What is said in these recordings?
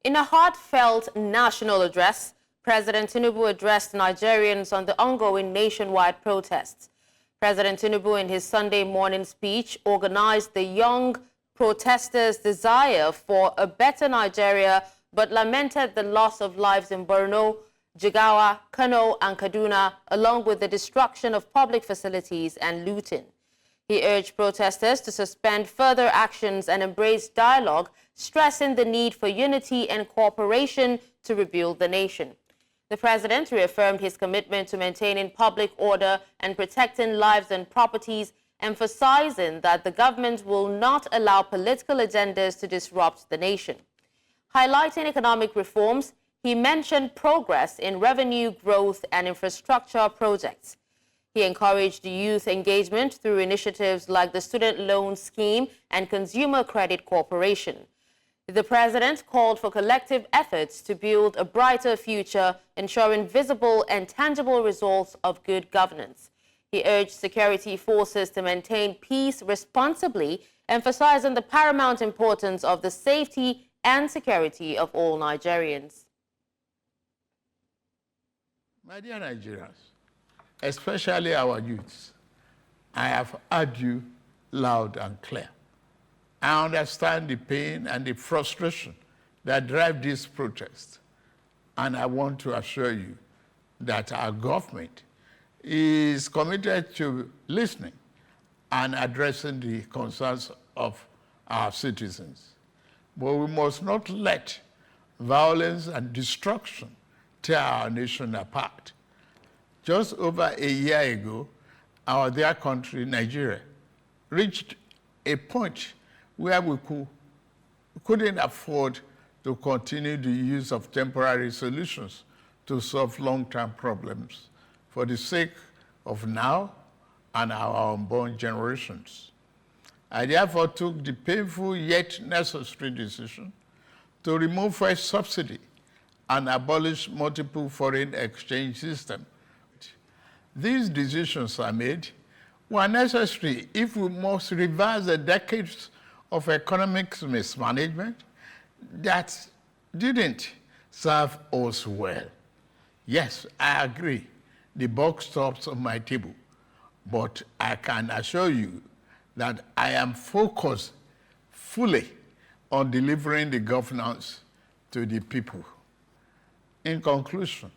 In a heartfelt national address, President Tinubu addressed Nigerians on the ongoing nationwide protests. President Tinubu, in his Sunday morning speech, organized the young protesters' desire for a better Nigeria, but lamented the loss of lives in Borno, Jigawa, Kano, and Kaduna, along with the destruction of public facilities and looting. He urged protesters to suspend further actions and embrace dialogue, stressing the need for unity and cooperation to rebuild the nation. The president reaffirmed his commitment to maintaining public order and protecting lives and properties, emphasizing that the government will not allow political agendas to disrupt the nation. Highlighting economic reforms, he mentioned progress in revenue growth and infrastructure projects. He encouraged youth engagement through initiatives like the Student Loan Scheme and Consumer Credit Corporation. The president called for collective efforts to build a brighter future, ensuring visible and tangible results of good governance. He urged security forces to maintain peace responsibly, emphasizing the paramount importance of the safety and security of all Nigerians. My dear Nigerians, especially our youths, I have heard you loud and clear. I understand the pain and the frustration that drive these protests. And I want to assure you that our government is committed to listening and addressing the concerns of our citizens. But we must not let violence and destruction tear our nation apart. Just over a year ago, our dear country, Nigeria, reached a point where we couldn't afford to continue the use of temporary solutions to solve long-term problems for the sake of now and our unborn generations. I therefore took the painful yet necessary decision to remove fuel subsidy and abolish multiple foreign exchange systems. These decisions are made were necessary if we must reverse the decades of economic mismanagement that didn't serve us well. Yes, I agree, the buck stops on my table, but I can assure you that I am focused fully on delivering the governance to the people. In conclusion,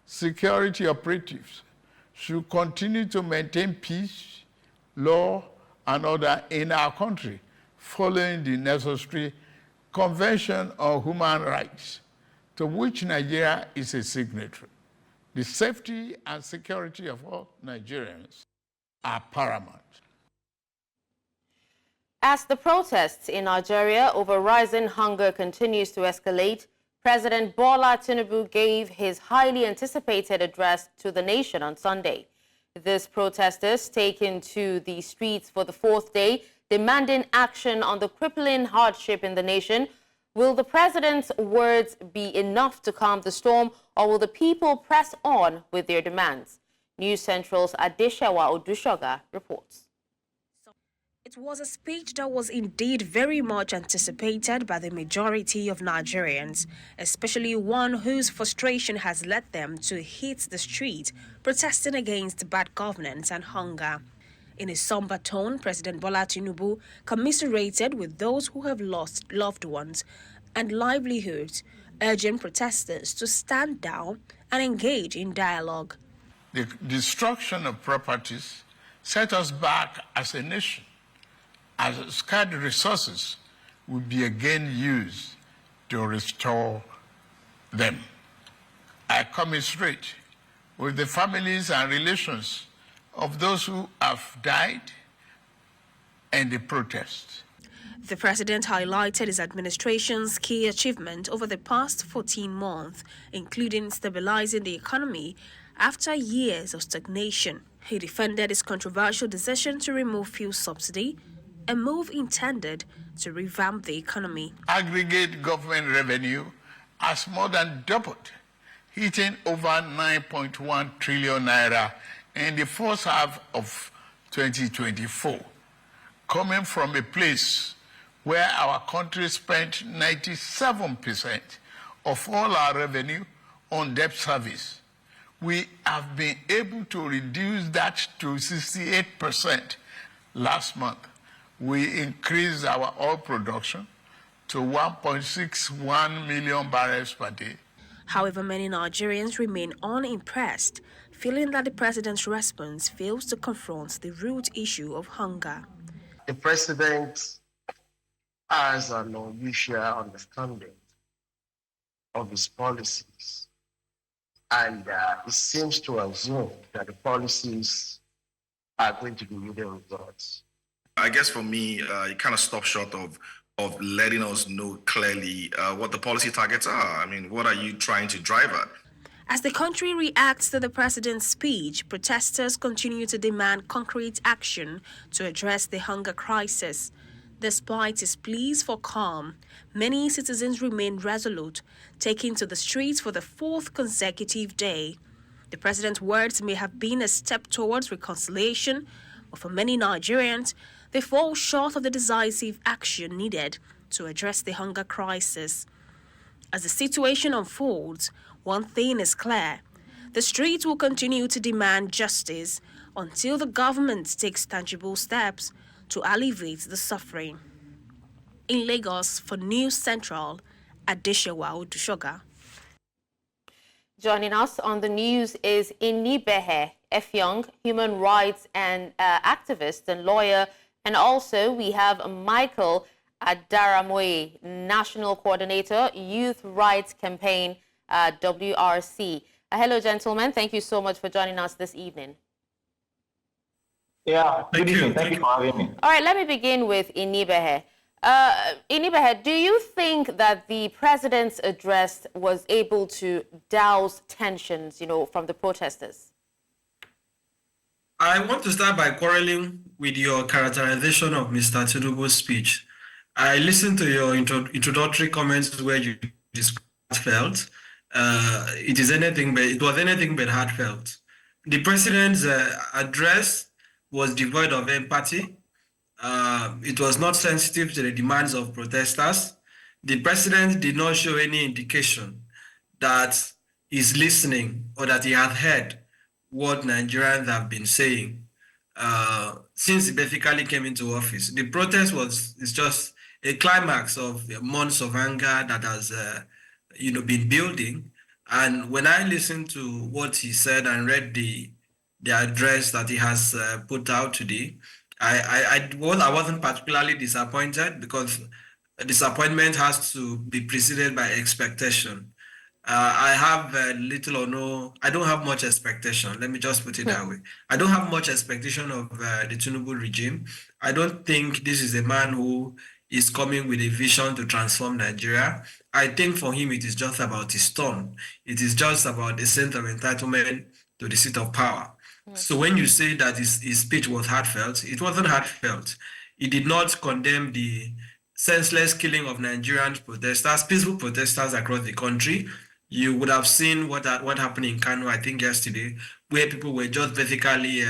security operatives should continue to maintain peace, law, and order in our country, following the necessary Convention on Human Rights, to which Nigeria is a signatory. The safety and security of all Nigerians are paramount. As the protests in Nigeria over rising hunger continues to escalate, President Bola Tinubu gave his highly anticipated address to the nation on Sunday. These protesters taken to the streets for the fourth day, demanding action on the crippling hardship in the nation. Will the president's words be enough to calm the storm, or will the people press on with their demands? News Central's Adeshawa Odushoga reports. It was a speech that was indeed very much anticipated by the majority of Nigerians, especially one whose frustration has led them to hit the street, protesting against bad governance and hunger. In a somber tone, President Bola Tinubu commiserated with those who have lost loved ones and livelihoods, urging protesters to stand down and engage in dialogue. The destruction of properties set us back as a nation, as scarce resources will be again used to restore them. I commiserate with the families and relations of those who have died and the protests. The president highlighted his administration's key achievement over the past 14 months, including stabilizing the economy after years of stagnation. He defended his controversial decision to remove fuel subsidy, a move intended to revamp the economy. Aggregate government revenue has more than doubled, hitting over 9.1 trillion naira in the first half of 2024, coming from a place where our country spent 97% of all our revenue on debt service. We have been able to reduce that to 68% last month. We increased our oil production to 1.61 million barrels per day. However, many Nigerians remain unimpressed, feeling that the president's response fails to confront the root issue of hunger. The president has an unusual understanding of his policies, and it seems to assume that the policies are going to be yielding results. I guess for me, it kind of stops short of letting us know clearly what the policy targets are. I mean, what are you trying to drive at? As the country reacts to the president's speech, protesters continue to demand concrete action to address the hunger crisis. Despite his pleas for calm, many citizens remain resolute, taking to the streets for the fourth consecutive day. The president's words may have been a step towards reconciliation, but for many Nigerians, they fall short of the decisive action needed to address the hunger crisis. As the situation unfolds, one thing is clear: the streets will continue to demand justice until the government takes tangible steps to alleviate the suffering. In Lagos, for News Central, Adeshewa Odushoga. Joining us on the news is Inibehe Efyong, human rights and activist and lawyer. And also we have Michael Adaramoye, National Coordinator, Youth Rights Campaign, WRC. Hello, gentlemen. Thank you so much for joining us this evening. Yeah, good evening. Thank you for having me. All right, let me begin with Inibehe. Inibehe, do you think that the president's address was able to douse tensions, from the protesters? I want to start by quarreling with your characterization of Mr. Tinubu's speech. I listened to your introductory comments where you described heartfelt. It was anything but heartfelt. The president's address was devoid of empathy. It was not sensitive to the demands of protesters. The president did not show any indication that he's listening or that he had heard what Nigerians have been saying since he basically came into office. The protest is just a climax of months of anger that has been building. And when I listened to what he said and read the address that he has put out today, I wasn't particularly disappointed, because disappointment has to be preceded by expectation. I have I don't have much expectation. Let me just put it that way. I don't have much expectation of the Tinubu regime. I don't think this is a man who is coming with a vision to transform Nigeria. I think for him, it is just about his tone. It is just about the sense of entitlement to the seat of power. So when you say that his speech was heartfelt, it wasn't heartfelt. He did not condemn the senseless killing of Nigerian protesters, peaceful protesters across the country. You would have seen what happened in Kano, I think yesterday, where people were just basically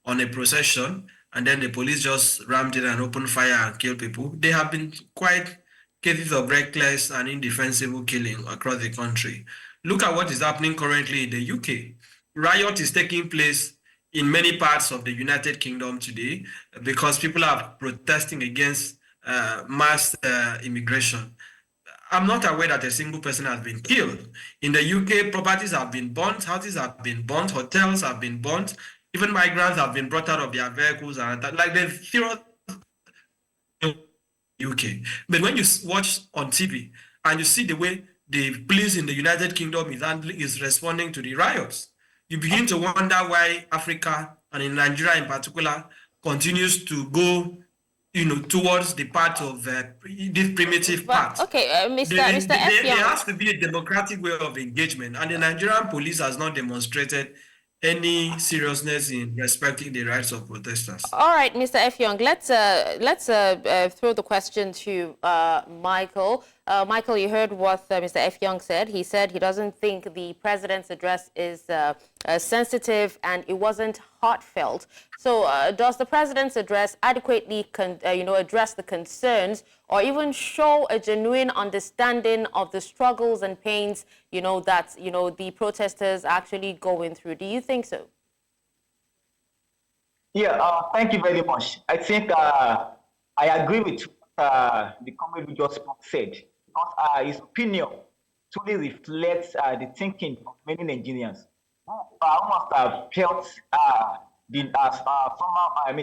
on a procession, and then the police just rammed in and opened fire and killed people. There have been quite cases of reckless and indefensible killing across the country. Look at what is happening currently in the UK. Riot is taking place in many parts of the United Kingdom today because people are protesting against mass immigration. I'm not aware that a single person has been killed. In the UK, properties have been burnt, houses have been burnt, hotels have been burnt, even migrants have been brought out of their vehicles, and like there's zero UK. But when you watch on TV and you see the way the police in the United Kingdom is responding to the riots, you begin to wonder why Africa, and in Nigeria in particular, continues to go towards the part of this primitive part. Okay, Mr. Efyong. There has to be a democratic way of engagement, and the Nigerian police has not demonstrated any seriousness in respecting the rights of protesters. All right, Mr. Efyong, let's throw the question to Michael. Michael, you heard what Mr. F. Young said. He said he doesn't think the president's address is sensitive and it wasn't heartfelt. So does the president's address adequately address the concerns or even show a genuine understanding of the struggles and pains, that, the protesters are actually going through? Do you think so? Yeah, thank you very much. I think I agree with the comment we just said, because his opinion truly reflects the thinking of many Nigerians who must have felt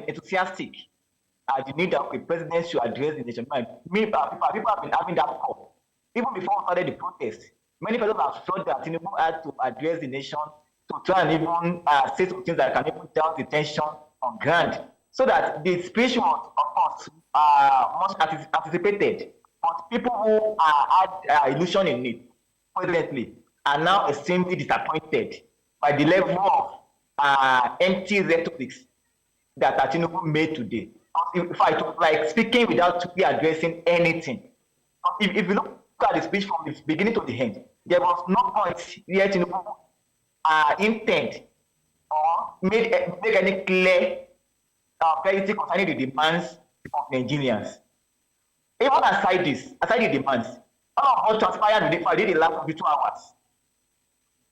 enthusiastic the need of a president to address the nation. People have been having that call. Even before we started the protest, many people have felt that Tinubu had to address the nation to try and even say some things that can even down the tension on ground. So that the speech was, of course, much anticipated. But people who had illusion in it presently are now extremely disappointed by the level of empty rhetorics that Tinubu made today. If I was like speaking without really addressing anything. If you look at the speech from the beginning to the end, there was no point where Tinubu intent or made any clear clarity concerning the demands of Nigerians. Even aside the demands, all of what transpired within the last 2 hours.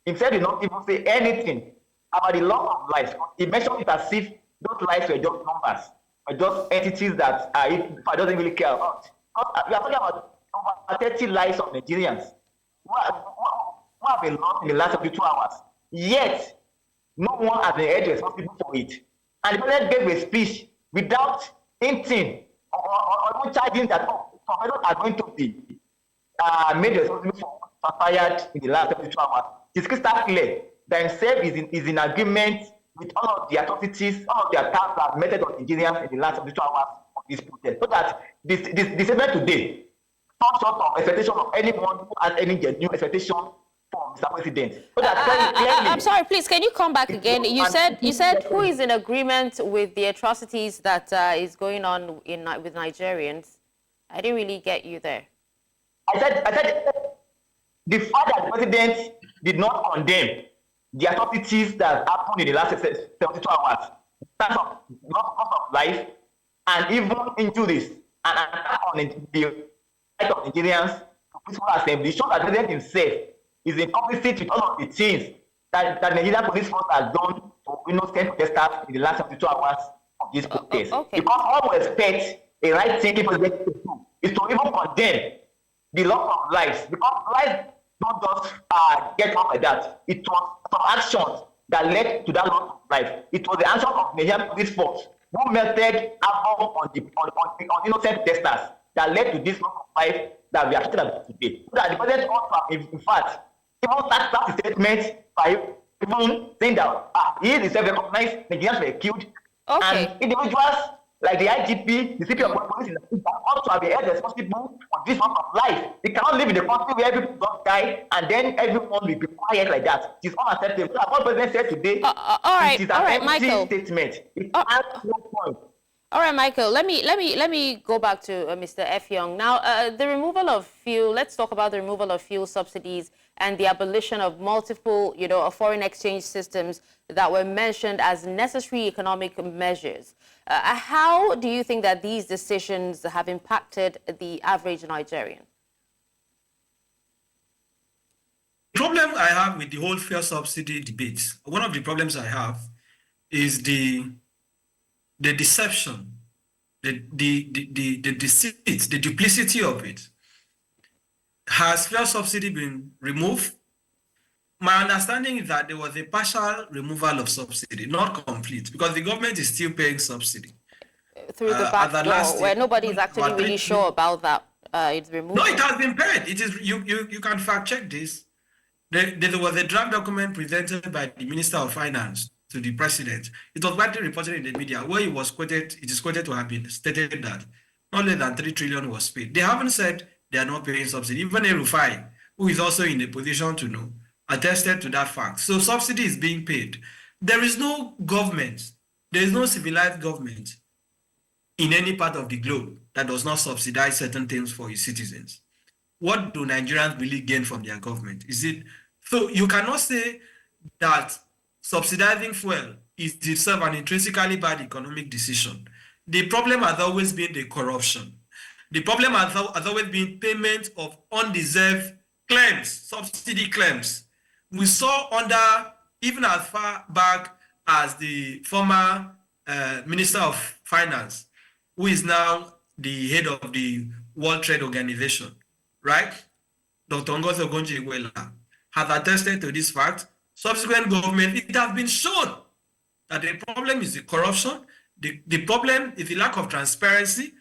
Instead, he did not even say anything about the loss of lives. He mentioned it as if those lives were just numbers, or just entities that I doesn't really care about. We are talking about over 30 lives of Nigerians who have been lost in the last 2 hours. Yet, no one has been held responsible for it. And the president gave a speech without hinting or even charging that some people are going to be made responsible for what transpired in the last 2 hours. It's crystal clear that himself is in agreement with all of the atrocities, all of the attacks that meted on Nigerians in the last 2 hours of this protest. So that this statement today, not short of expectation of anyone who has any genuine expectation from Mr. President. So that clearly, I'm sorry, please, can you come back again? You said who is in agreement with the atrocities that is going on with Nigerians? I didn't really get you there. I said the fact that the president did not condemn the atrocities that happened in the last 72 hours, loss of life, and even injuries, and attack on the right of Nigerians to peaceful assembly, shows that the president himself is in complicit with all of the things that the Nigerian police force has done to innocent protesters in the last 72 hours of this protest. Okay. Because all we expect a right-thinking president to do is to even condemn the loss of lives, because lives don't just get off like that. It was some actions that led to that loss of life. It was the action of Nigerian police force who melted havoc on innocent protesters that led to this loss of life that we are talking about today. So that the president also, in fact, even start the statement by even saying that he himself recognized Nigerians were killed, and individuals like the IGP, the CP of police, ought to have been held responsible for this loss of life. We cannot live in a country where people don't die and then everyone will be quiet like that. It is unacceptable. What the president said today, it is an empty Michael. statement. It has no point. All right, Michael, let me go back to Mr. F. Young. Now, the removal of fuel, let's talk about the removal of fuel subsidies and the abolition of multiple, foreign exchange systems that were mentioned as necessary economic measures. How do you think that these decisions have impacted the average Nigerian? The problem I have with the whole fuel subsidy debate, one of the problems I have is the deception, the deceit, the duplicity of it. Has fuel subsidy been removed? My understanding is that there was a partial removal of subsidy, not complete, because the government is still paying subsidy. Through the back door, where nobody is actually really sure about that. It's removed. No, it has been paid. It is you can fact check this. There was a draft document presented by the Minister of Finance to the President. It was widely reported in the media where it is quoted to have been stated that not less than 3 trillion was paid. They haven't said they are not paying subsidy. Even Erufai, who is also in a position to know, attested to that fact. So subsidy is being paid. There is no government, there is no civilized government in any part of the globe that does not subsidize certain things for its citizens. what do Nigerians really gain from their government? Is it so? You cannot say that subsidizing fuel is itself an intrinsically bad economic decision. The problem has always been the corruption. The problem has always been payment of undeserved claims, subsidy claims. We saw under, even as far back as the former Minister of Finance, who is now the head of the World Trade Organization, right? Dr. Ngozi Okonjo-Iweala has attested to this fact. Subsequent government, it has been shown that the problem is the corruption, the problem is the lack of transparency,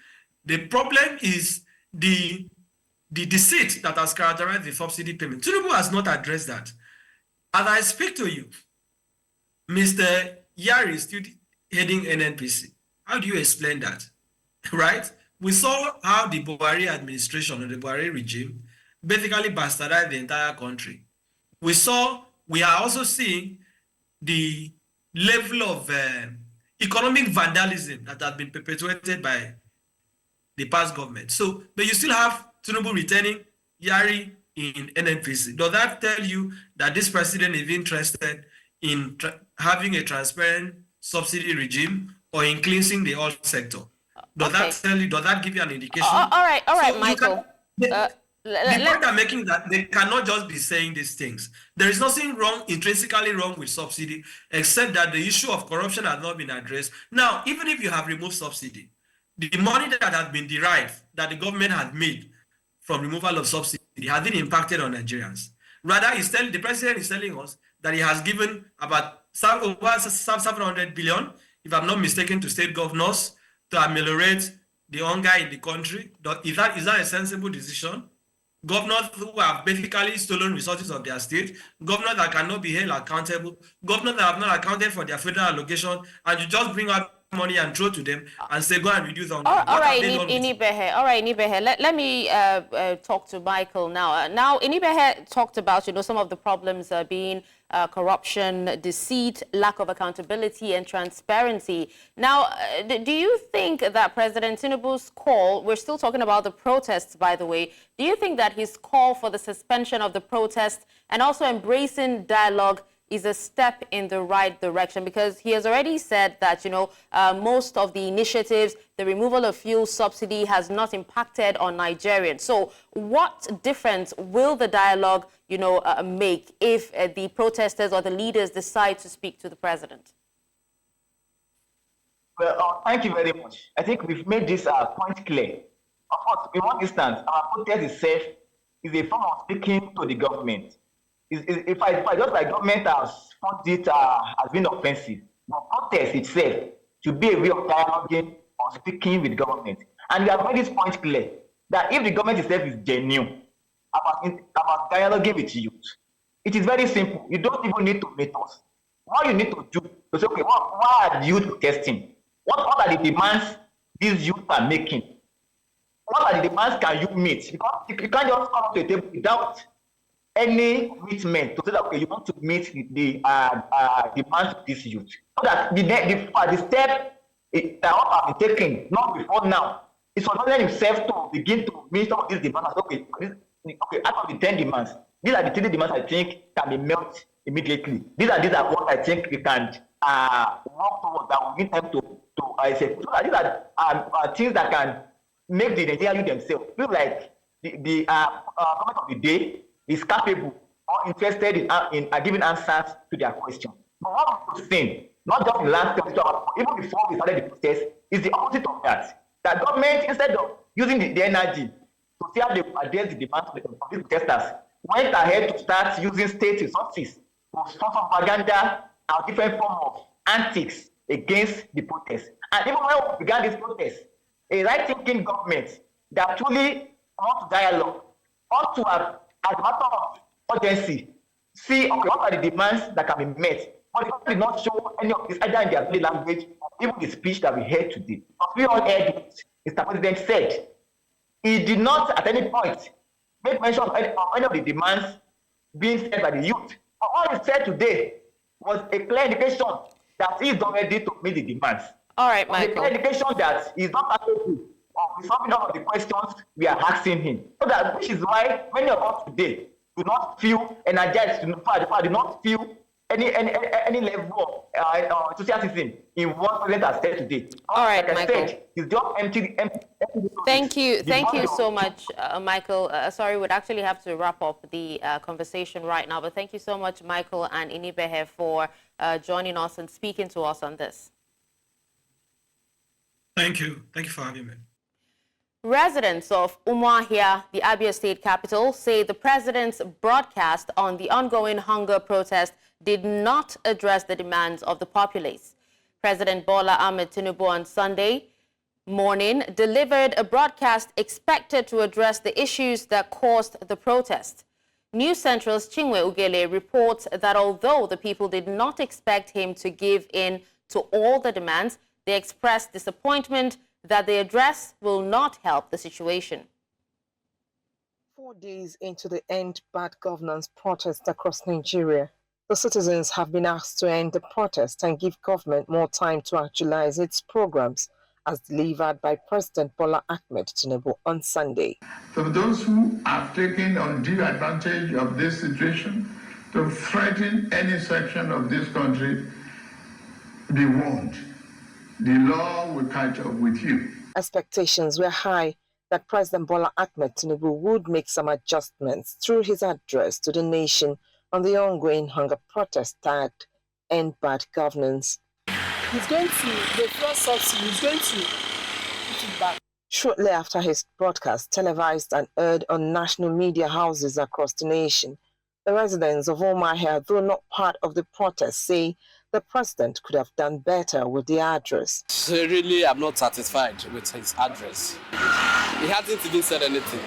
the problem is the deceit that has characterized the subsidy payment. Tinubu has not addressed that. As I speak to you, Mr. Yari is still heading NNPC. How do you explain that? Right? We saw how the Buhari administration or the Buhari regime basically bastardized the entire country. We are also seeing the level of economic vandalism that has been perpetuated by the past government. So, but you still have Tinubu returning Yari in NNPC. Does that tell you that this president is interested in having a transparent subsidy regime or in cleansing the oil sector? Does that tell you? Does that give you an indication? All right, So Michael. the point I'm making is that they cannot just be saying these things. There is nothing wrong, intrinsically wrong with subsidy, except that the issue of corruption has not been addressed. Now, even if you have removed subsidy, the money that has been derived, that the government has made from removal of subsidy, has been impacted on Nigerians. Rather, the president is telling us that he has given about over 700 billion, if I'm not mistaken, to state governors to ameliorate the hunger in the country. Is that a sensible decision? Governors who have basically stolen resources of their state, governors that cannot be held accountable, governors that have not accounted for their federal allocation, and you just bring out money and throw to them and say, go and reduce on. All right, Inibehe. Let me talk to Michael now. Now, Inibehe talked about, some of the problems being corruption, deceit, lack of accountability and transparency. Now, do you think that President Tinubu's call, we're still talking about the protests, by the way, do you think that his call for the suspension of the protests and also embracing dialogue is a step in the right direction? Because he has already said that, most of the initiatives, the removal of fuel subsidy has not impacted on Nigerians. So what difference will the dialogue, make if the protesters or the leaders decide to speak to the president? Well, thank you very much. I think we've made this point clear. Of course, in one instance, our protest itself is a form of speaking to the government. If I just like government has found it has been offensive, but protest itself should be a way of dialoguing or speaking with government. And we have made this point clear that if the government itself is genuine about dialoguing with youth, it is very simple. You don't even need to meet us. What you need to do is say, okay, why are the youth protesting? What are the demands these youth are making? What are the demands can you meet? Because you can't just come to a table without any commitment to say that, okay, you want to meet the demands of this youth. So that the step that have been taken, not before now, is for the president himself to begin to meet some of these demands. Okay, out of the 10 demands, these are the 3 demands I think can be met immediately. These are what I think we can work towards that we need time to execute. So these are things that can make the Nigerian youth themselves feel like the government of the day is capable or interested in giving answers to their questions. But what we've seen, not just in the last 22 hours, even before we started the protest, is the opposite of that. That government, instead of using the energy to see how they address the demands of these protesters, went ahead to start using state resources for some propaganda and different forms of antics against the protests. And even when we began this protest, a right-thinking government that truly wants to dialogue, ought to have, as a matter of urgency, see, okay, what are the demands that can be met? But they did not show any of this, either in their body language or even the speech that we heard today. But we all heard what Mr. President said. He did not at any point make mention of any of the demands being said by the youth. But all he said today was a clear indication that he is not ready to meet the demands. All right, Michael. A clear indication that he is not capable of resolving all of the questions we are asking him. So that, which is why many of us today do not feel energized, do not feel any level of enthusiasm in what President has said today. All right, like I Michael. said, it's just empty. Thank you so much, Michael. Sorry, we'd actually have to wrap up the conversation right now, but thank you so much, Michael and Inibehe, for joining us and speaking to us on this. Thank you. Thank you for having me. Residents of Umuahia, the Abia state capital, say the president's broadcast on the ongoing hunger protest did not address the demands of the populace. President Bola Tinubu on Sunday morning delivered a broadcast expected to address the issues that caused the protest. News Central's Chinwe Ugele reports that although the people did not expect him to give in to all the demands, they expressed disappointment that the address will not help the situation. 4 days into the End Bad Governance protest across Nigeria, the citizens have been asked to end the protest and give government more time to actualize its programs, as delivered by President Bola Tinubu on Sunday. So those who have taken undue advantage of this situation to threaten any section of this country, be warned. The law will catch up with you. Expectations were high that President Bola Tinubu would make some adjustments through his address to the nation on the ongoing hunger protest tagged End Bad Governance. He's going to, the fuel subsidy, he's going to put it back. Shortly after his broadcast, televised and aired on national media houses across the nation, the residents of Umuahia, though not part of the protest, say the president could have done better with the address. So really, I'm not satisfied with his address. He hasn't even said anything.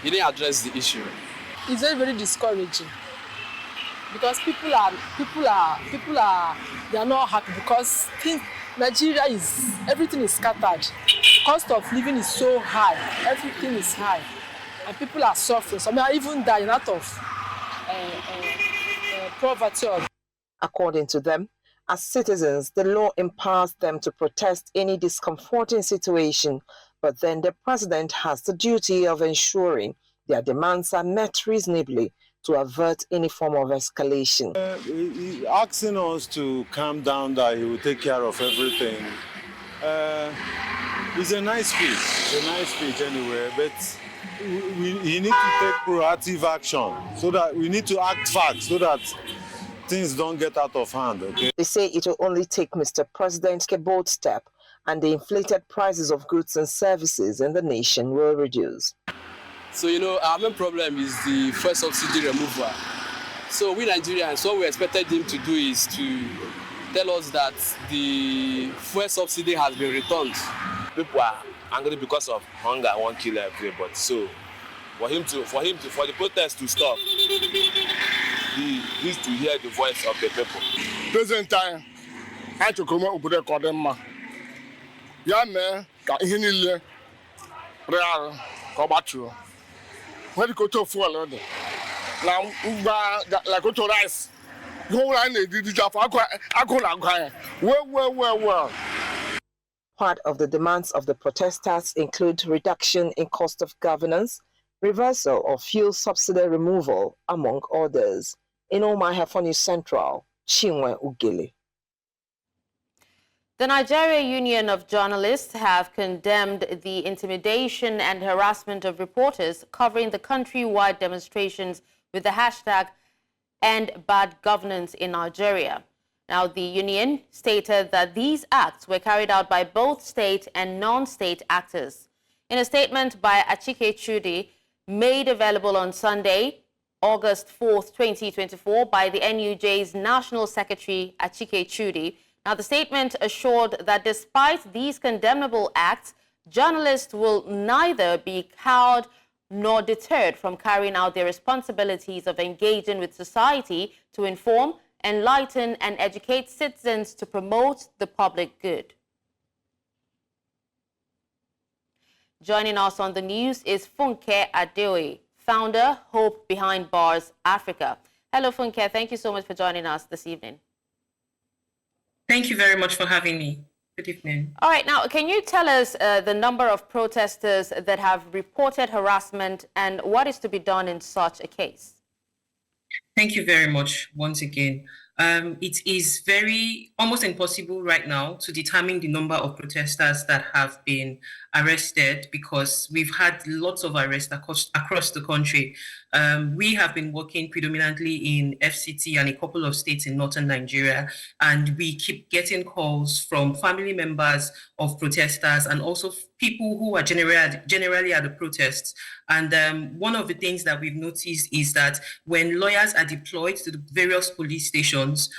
He didn't address the issue. It's very, very discouraging because people are they are not happy because Nigeria everything is scattered. Cost of living is so high, everything is high, and people are suffering. Some are even dying out of poverty. According to them, as citizens, the law empowers them to protest any discomforting situation, but then the president has the duty of ensuring their demands are met reasonably to avert any form of escalation. Asking us to calm down, that he will take care of everything. It's a nice speech anyway, but he needs to take proactive action, so that we need to act fast so that things don't get out of hand, okay? They say it will only take Mr. President a bold step and the inflated prices of goods and services in the nation will reduce. So, our main problem is the fuel subsidy removal. So we Nigerians, what we expected him to do is to tell us that the fuel subsidy has been returned. People are angry because of hunger, won't kill everybody. So for the protest to stop, he needs to hear the voice of the people. President Tinubu, I took him up with a condemning. Young man, got in the real combat. When you go to fuel, now like go to rice. Go on, the job. I go. Well. Part of the demands of the protesters include reduction in cost of governance, reversal of fuel subsidy removal, among others. In Umuahia for News Central, Chinwe Ugele. The Nigeria Union of Journalists have condemned the intimidation and harassment of reporters covering the countrywide demonstrations with the hashtag #EndBadGovernance in Nigeria. Now, the union stated that these acts were carried out by both state and non-state actors. In a statement by Achike Chudi, made available on Sunday, August 4th, 2024, by the NUJ's National Secretary, Achike Chudi, now, the statement assured that despite these condemnable acts, journalists will neither be cowed nor deterred from carrying out their responsibilities of engaging with society to inform, enlighten, and educate citizens to promote the public good. Joining us on the news is Funke Adeoye, founder, Hope Behind Bars Africa. Hello, Funke. Thank you so much for joining us this evening. Thank you very much for having me. Good evening. All right, now, can you tell us the number of protesters that have reported harassment and what is to be done in such a case? Thank you very much once again. It is almost impossible right now to determine the number of protesters that have been arrested because we've had lots of arrests across the country. We have been working predominantly in FCT and a couple of states in northern Nigeria, and we keep getting calls from family members of protesters and also people who are generally at the protests. And one of the things that we've noticed is that when lawyers are deployed to the various police stations,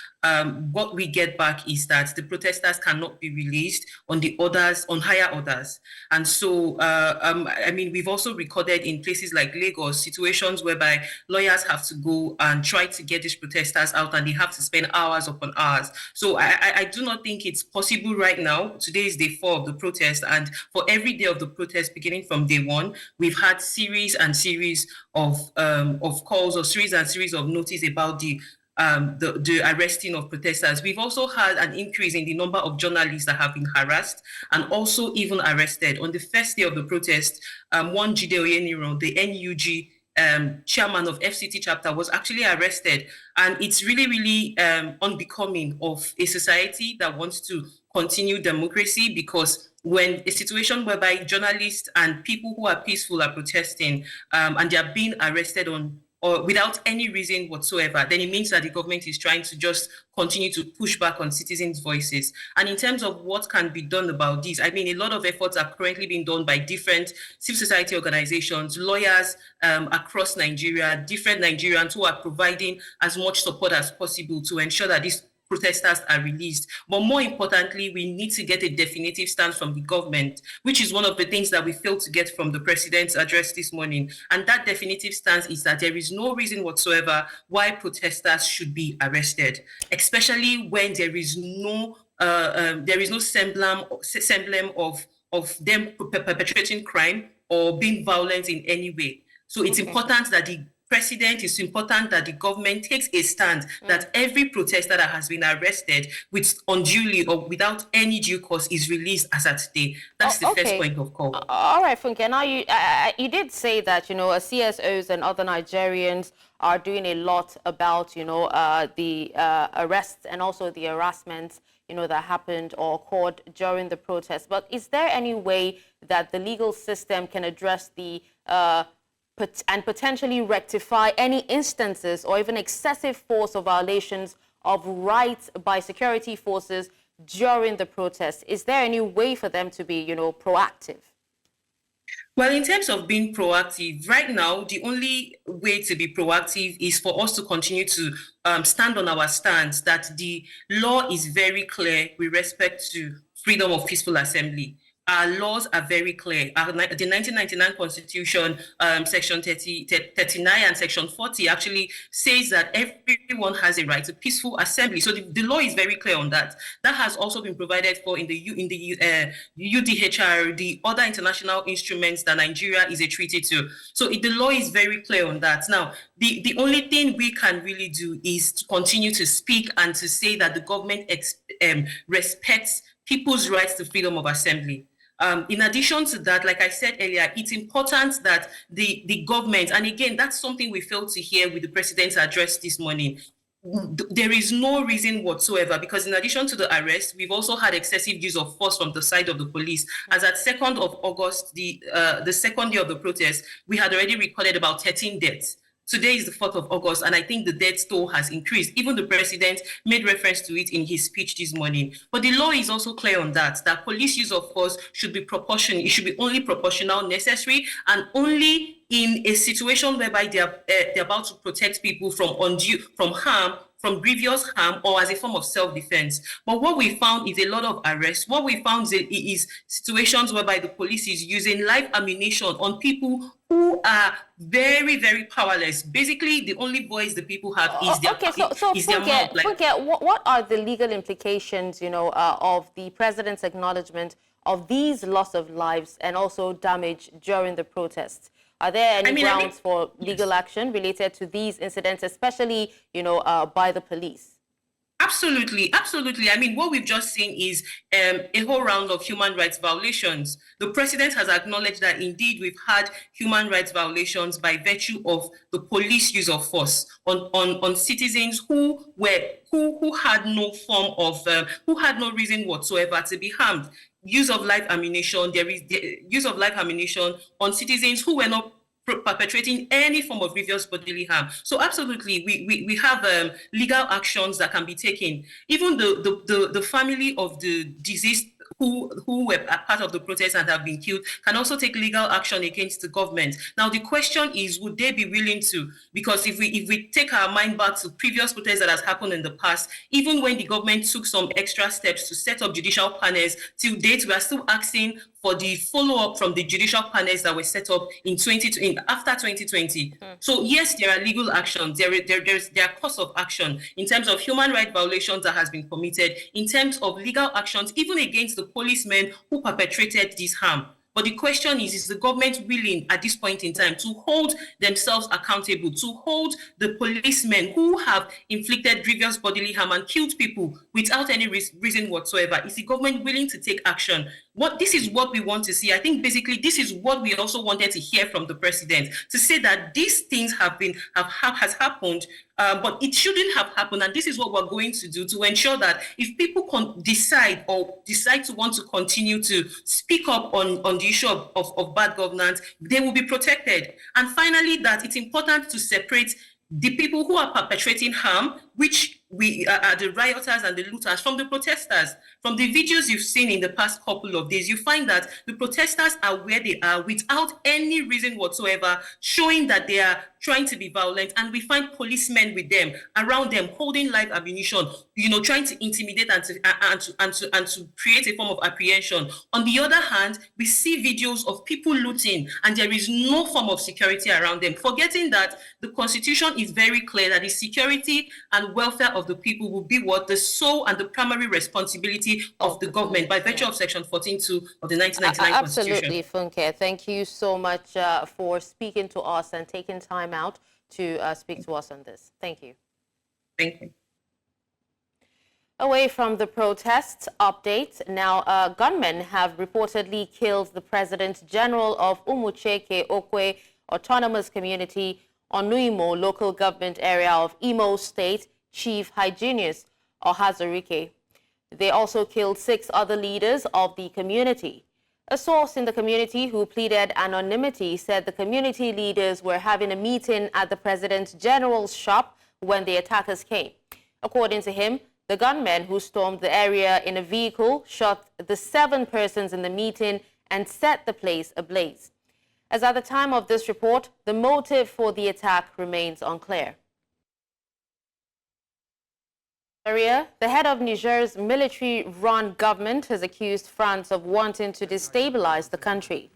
what we get back is that the protesters cannot be released on higher orders. And so, I mean, we've also recorded in places like Lagos situations whereby lawyers have to go and try to get these protesters out, and they have to spend hours upon hours. So I do not think it's possible right now. Today is day 4 of the protest, and for every day of the protest, beginning from day 1, we've had series and series of calls or series and series of notice about the arresting of protesters. We've also had an increase in the number of journalists that have been harassed and also even arrested. On the first day of the protest, one Jigawa, the NUG chairman of FCT chapter, was actually arrested. And it's really, really unbecoming of a society that wants to continue democracy, because when a situation whereby journalists and people who are peaceful are protesting and they are being arrested or without any reason whatsoever, then it means that the government is trying to just continue to push back on citizens' voices. And in terms of what can be done about this, I mean, a lot of efforts are currently being done by different civil society organizations, lawyers across Nigeria, different Nigerians who are providing as much support as possible to ensure that these protesters are released. But more importantly, we need to get a definitive stance from the government, which is one of the things that we failed to get from the president's address this morning. And that definitive stance is that there is no reason whatsoever why protesters should be arrested, especially when there is no semblance of them perpetrating crime or being violent in any way. So it's important that it's important that the government takes a stand that every protester that has been arrested unduly or without any due cause is released as at today. That's the first point of call. All right, Funke. Now, you did say that, CSOs and other Nigerians are doing a lot about, the arrests and also the harassment, that happened or occurred during the protest. But is there any way that the legal system can address the and potentially rectify any instances or even excessive force or violations of rights by security forces during the protest? Is there any way for them to be, proactive? Well, in terms of being proactive, right now, the only way to be proactive is for us to continue to stand on our stance that the law is very clear with respect to freedom of peaceful assembly. Our laws are very clear. The 1999 Constitution, Section 39 and Section 40 actually says that everyone has a right to peaceful assembly. So the law is very clear on that. That has also been provided for in the UDHR, the other international instruments that Nigeria is a treaty to. So the law is very clear on that. Now, the only thing we can really do is to continue to speak and to say that the government respects people's rights to freedom of assembly. In addition to that, like I said earlier, it's important that the government, and again, that's something we failed to hear with the president's address this morning. There is no reason whatsoever, because in addition to the arrest, we've also had excessive use of force from the side of the police. As at 2nd of August, the second day of the protest, we had already recorded about 13 deaths. Today is the 4th of August, and I think the death toll has increased. Even the president made reference to it in his speech this morning. But the law is also clear on that police use of force should be proportional. It should be only proportional, necessary, and only in a situation whereby they're about to protect people from harm, from grievous harm, or as a form of self-defense. But what we found is a lot of arrests. What we found is situations whereby the police is using live ammunition on people who are very, very powerless. Basically, the only voice the people have is their mouth. What are the legal implications, of the president's acknowledgement of these loss of lives and also damage during the protests? Are there any grounds for legal action related to these incidents, especially, by the police? Absolutely, absolutely. I mean, what we've just seen is a whole round of human rights violations. The president has acknowledged that indeed we've had human rights violations by virtue of the police use of force on citizens who had no form of who had no reason whatsoever to be harmed. Use of live ammunition. There is the use of live ammunition on citizens who were not perpetrating any form of grievous bodily harm. So absolutely, we have legal actions that can be taken. Even the family of the deceased who were part of the protest and have been killed can also take legal action against the government. Now the question is, would they be willing to? Because if we take our mind back to previous protests that has happened in the past, even when the government took some extra steps to set up judicial panels, till date we are still asking for the follow-up from the judicial panels that were set up after 2020. So yes, there are legal actions. There are course of action in terms of human rights violations that has been committed, in terms of legal actions, even against the policemen who perpetrated this harm. But the question is the government willing at this point in time to hold themselves accountable, to hold the policemen who have inflicted grievous bodily harm and killed people without any reason whatsoever? Is the government willing to take action? This is what we want to see. I think basically this is what we also wanted to hear from the president, to say that these things has happened, but it shouldn't have happened. And this is what we're going to do to ensure that if people decide to want to continue to speak up on the issue of bad governance, they will be protected. And finally, that it's important to separate the people who are perpetrating harm, which are the rioters and the looters, from the protesters. From the videos you've seen in the past couple of days, you find that the protesters are where they are without any reason whatsoever, showing that they are trying to be violent, and we find policemen with them, around them, holding live ammunition, trying to intimidate and to create a form of apprehension. On the other hand, we see videos of people looting, and there is no form of security around them, forgetting that the Constitution is very clear that the security and welfare of the people will be the sole and the primary responsibility of the government by virtue of Section 14(2) of the 1999 Constitution. Absolutely, Funke. Thank you so much for speaking to us and taking time out to speak to us on this. Thank you. Thank you. Away from the protests, update. Now, gunmen have reportedly killed the President General of Umucheke Okwe Autonomous Community on Nuimo local government area of Imo State, Chief Hygienist Ohazurike. They also killed 6 other leaders of the community. A source in the community who pleaded anonymity said the community leaders were having a meeting at the President General's shop when the attackers came. According to him, the gunmen who stormed the area in a vehicle shot the 7 persons in the meeting and set the place ablaze. As at the time of this report, the motive for the attack remains unclear. The head of Niger's military-run government has accused France of wanting to destabilize the country.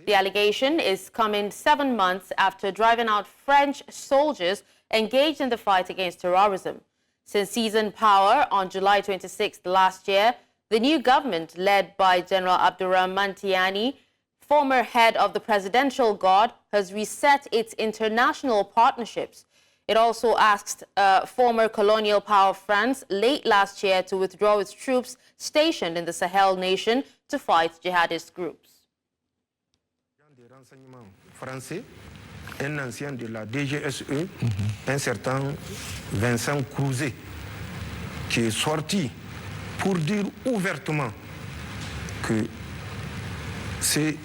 The allegation is coming 7 months after driving out French soldiers engaged in the fight against terrorism. Since seizing power on July 26th last year, the new government, led by General Abdurrahman Tiani, former head of the Presidential Guard, has reset its international partnerships. It also asked former colonial power France late last year to withdraw its troops stationed in the Sahel nation to fight jihadist groups. Des renseignements français, un ancien de la DGSE, un certain Vincent Crouzet, qui est sorti pour dire ouvertement que c'est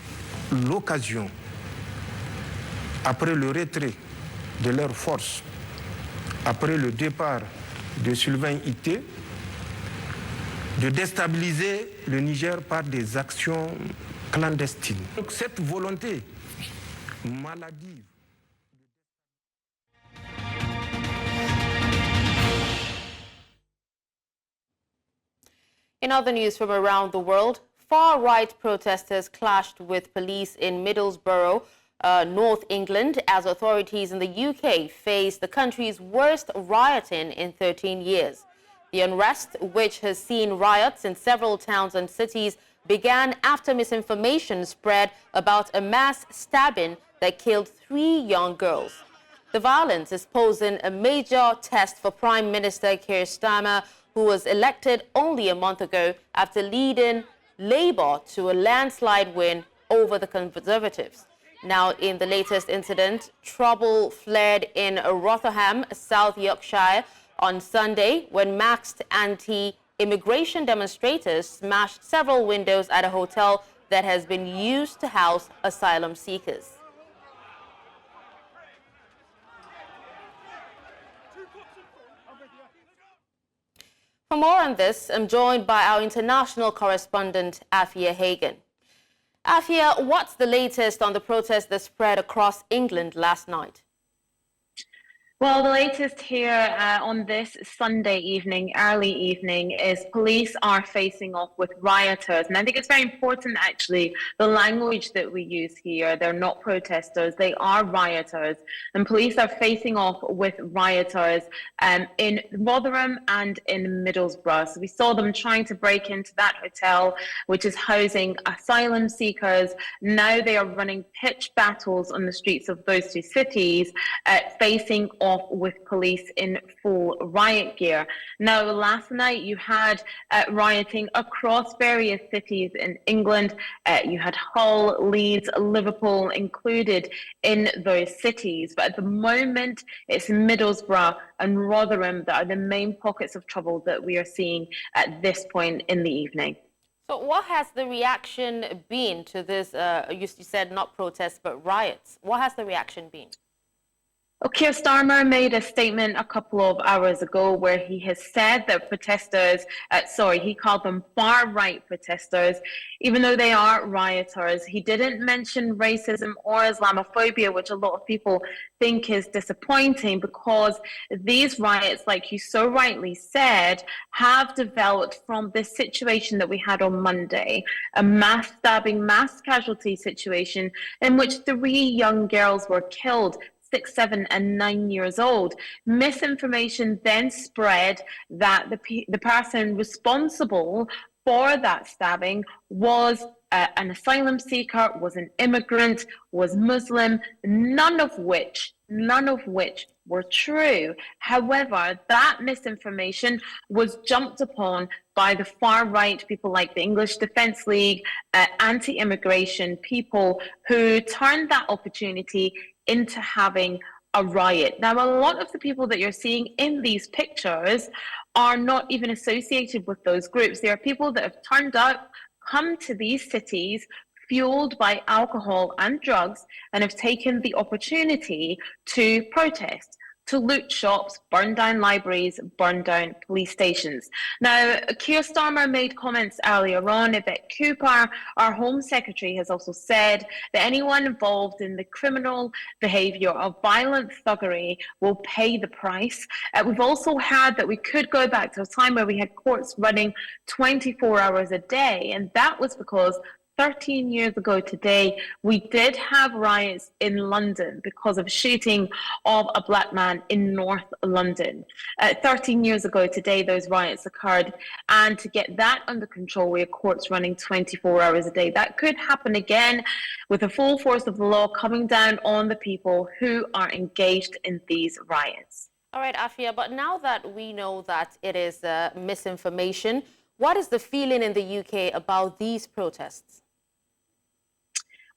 l'occasion, après le retrait de leurs forces, après le départ de Sylvain Ité, de déstabiliser le Niger par des actions clandestines. Donc cette volonté maladive. In other news from around the world, far-right protesters clashed with police in Middlesbrough, North England, as authorities in the UK face the country's worst rioting in 13 years. The unrest, which has seen riots in several towns and cities, began after misinformation spread about a mass stabbing that killed 3 young girls. The violence is posing a major test for Prime Minister Keir Starmer, who was elected only a month ago after leading Labour to a landslide win over the Conservatives. Now, in the latest incident, trouble flared in Rotherham, South Yorkshire, on Sunday when masked anti-immigration demonstrators smashed several windows at a hotel that has been used to house asylum seekers. For more on this, I'm joined by our international correspondent, Afia Hagen. Afia, what's the latest on the protest that spread across England last night? Well, the latest here on this Sunday evening, early evening, is police are facing off with rioters. And I think it's very important, actually, the language that we use here. They're not protesters, they are rioters. And police are facing off with rioters in Rotherham and in Middlesbrough. So we saw them trying to break into that hotel, which is housing asylum seekers. Now they are running pitched battles on the streets of those two cities, facing off with police in full riot gear. Now, last night you had rioting across various cities in England. You had Hull, Leeds, Liverpool included in those cities. But at the moment, it's Middlesbrough and Rotherham that are the main pockets of trouble that we are seeing at this point in the evening. So what has the reaction been to this, you said not protests, but riots? What has the reaction been? Keir Starmer made a statement a couple of hours ago where he has said that protesters, he called them far-right protesters, even though they are rioters. He didn't mention racism or Islamophobia, which a lot of people think is disappointing because these riots, like you so rightly said, have developed from this situation that we had on Monday, a mass stabbing, mass casualty situation in which 3 young girls were killed, 6, 7, and 9 years old. Misinformation then spread that the person responsible for that stabbing was an asylum seeker, was an immigrant, was Muslim, none of which were true. However, that misinformation was jumped upon by the far right, people like the English Defence League, anti-immigration people who turned that opportunity into having a riot. Now, a lot of the people that you're seeing in these pictures are not even associated with those groups. They are people that have turned up, come to these cities, fueled by alcohol and drugs, and have taken the opportunity to protest, to loot shops, burn down libraries, burn down police stations. Now, Keir Starmer made comments earlier on. Yvette Cooper, our Home Secretary, has also said that anyone involved in the criminal behaviour of violent thuggery will pay the price. We've also heard that we could go back to a time where we had courts running 24 hours a day, and that was because 13 years ago today, we did have riots in London because of shooting of a black man in North London. 13 years ago today, those riots occurred. And to get that under control, we have courts running 24 hours a day. That could happen again with the full force of the law coming down on the people who are engaged in these riots. All right, Afia, but now that we know that it is misinformation, what is the feeling in the UK about these protests?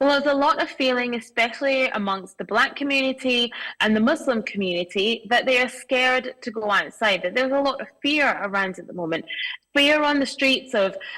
Well, there's a lot of feeling, especially amongst the Black community and the Muslim community, that they are scared to go outside, that there's a lot of fear around at the moment. Fear on the streets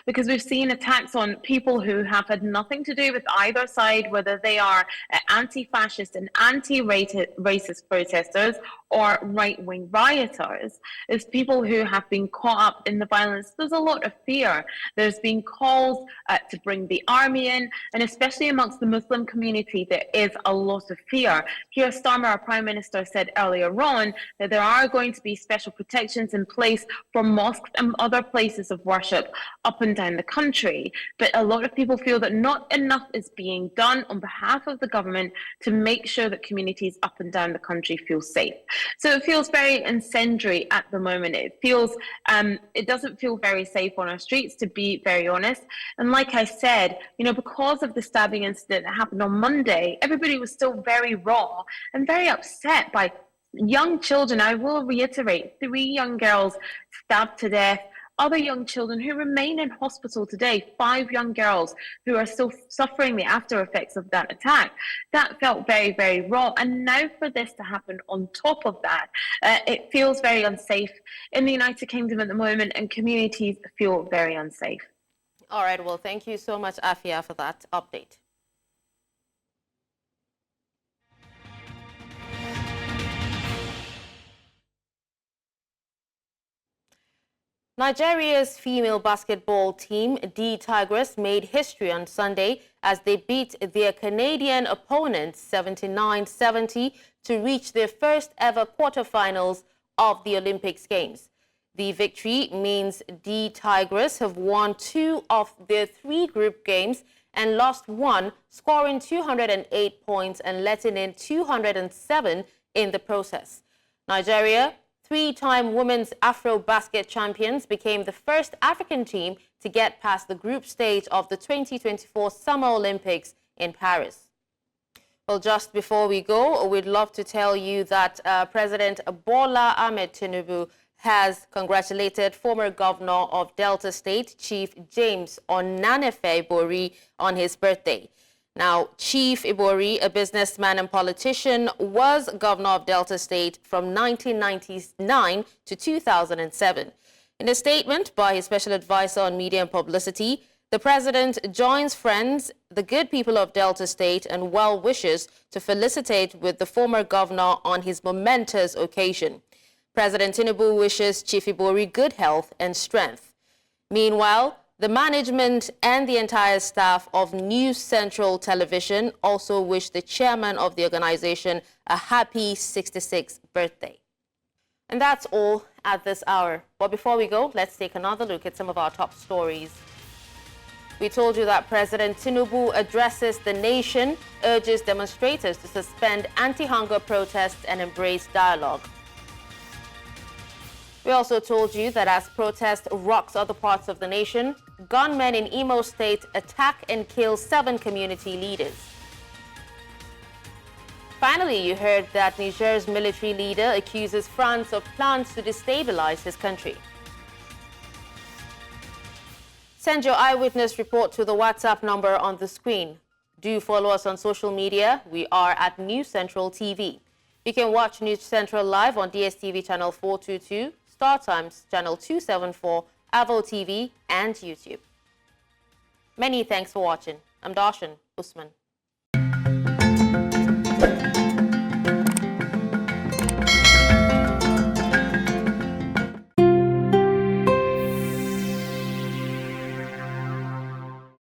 because we've seen attacks on people who have had nothing to do with either side, whether they are anti-fascist and anti-racist protesters or right-wing rioters. It's people who have been caught up in the violence. There's a lot of fear. There's been calls to bring the army in, and especially amongst the Muslim community, there is a lot of fear. Keir Starmer, our Prime Minister, said earlier on that there are going to be special protections in place for mosques and other places of worship up and down the country. But a lot of people feel that not enough is being done on behalf of the government to make sure that communities up and down the country feel safe. So it feels very incendiary at the moment. It doesn't feel very safe on our streets, to be very honest. And like I said, because of the stabbing incident that happened on Monday, everybody was still very raw and very upset by young children, I will reiterate, 3 young girls stabbed to death, other young children who remain in hospital today, 5 young girls who are still suffering the after effects of that attack. That felt very, very wrong. And now for this to happen on top of that, it feels very unsafe in the United Kingdom at the moment, and communities feel very unsafe. All right, well, thank you so much, Afia, for that update. Nigeria's female basketball team, the Tigers, made history on Sunday as they beat their Canadian opponents 79-70 to reach their first ever quarterfinals of the Olympics Games. The victory means the Tigers have won 2 of their 3 group games and lost 1, scoring 208 points and letting in 207 in the process. Nigeria, 3-time women's Afro-Basket champions, became the first African team to get past the group stage of the 2024 Summer Olympics in Paris. Well, just before we go, we'd love to tell you that President Bola Tinubu has congratulated former governor of Delta State, Chief James Onanefe Ibori, on his birthday. Now, Chief Ibori, a businessman and politician, was governor of Delta State from 1999 to 2007. In a statement by his special advisor on media and publicity, the president joins friends, the good people of Delta State, and well-wishers to felicitate with the former governor on his momentous occasion. President Tinubu wishes Chief Ibori good health and strength. Meanwhile, the management and the entire staff of News Central Television also wish the chairman of the organization a happy 66th birthday. And that's all at this hour. But before we go, let's take another look at some of our top stories. We told you that President Tinubu addresses the nation, urges demonstrators to suspend anti-hunger protests and embrace dialogue. We also told you that as protest rocks other parts of the nation, gunmen in Imo State attack and kill 7 community leaders. Finally, you heard that Niger's military leader accuses France of plans to destabilize his country. Send your eyewitness report to the WhatsApp number on the screen. Do follow us on social media. We are at News Central TV. You can watch News Central live on DSTV channel 422, Star Times channel 274, Avo TV, and YouTube. Many thanks for watching. I'm Dashen. Usman.